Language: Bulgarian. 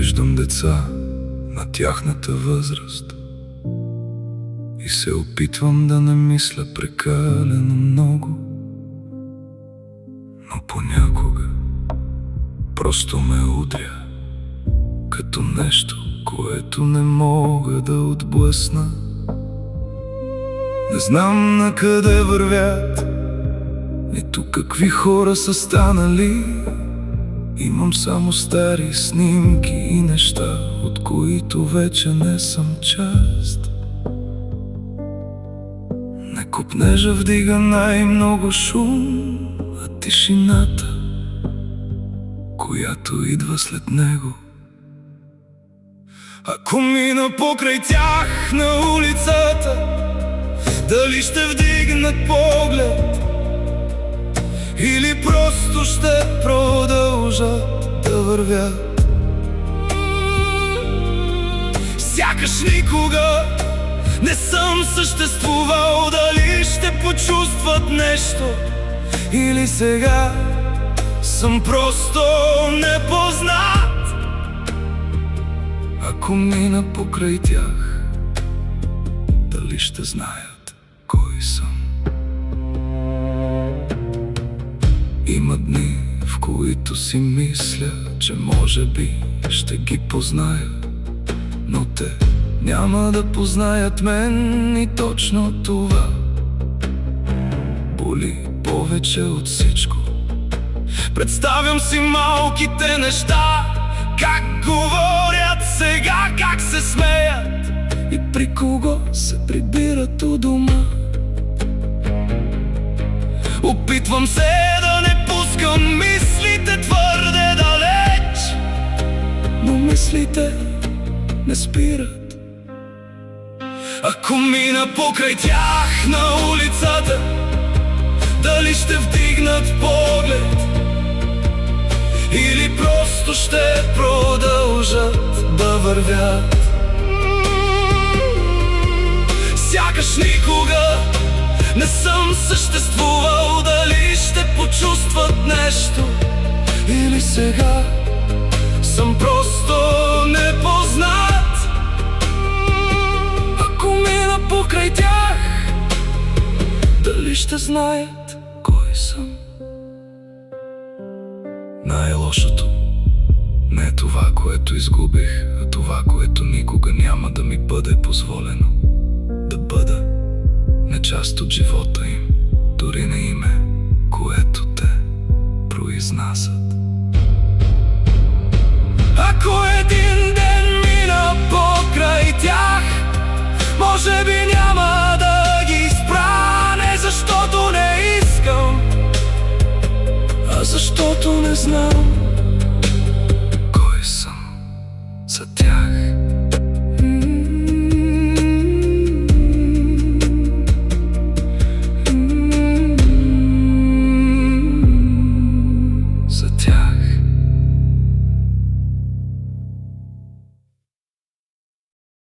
виждам деца на тяхната възраст и се опитвам да не мисля прекалено много, но понякога просто ме удря като нещо, което не мога да отблъсна. Не знам на къде вървят, нито какви хора са станали. Имам само стари снимки и неща, от които вече не съм част. Не копнежа вдига най-много шум, а тишината, която идва след него. Ако мина покрай тях на улицата, дали ще вдигнат поглед или просто ще продължат да вървят? Сякаш никога не съм съществувал. Дали ще почувстват нещо или сега съм просто непознат? Ако мина покрай тях, дали ще знаят кой съм? Има дни, в които си мисля, че може би ще ги позная, но те няма да познаят мен и точно това боли повече от всичко. Представям си малките неща, как говорят сега, как се смеят и при кого се прибират у дома. Опитвам се да не пускам мислите твърде далеч, но мислите не спират. Ако мина покрай тях на улицата, дали ще вдигнат поглед или просто ще продължат да вървят? Сякаш никога не съм съществувал. Дали ще почувстват нещо или сега съм просто непознат? Ако мина покрай тях, дали ще знаят кой съм? Най-лошото не е това, което изгубих, а това, което никога няма да ми бъде позволено да бъда. Не част от живота им, дори на име, което те произнасят. Ако един ден мина покрай тях, може би няма да ги спра. Не защото не искам, а защото не знам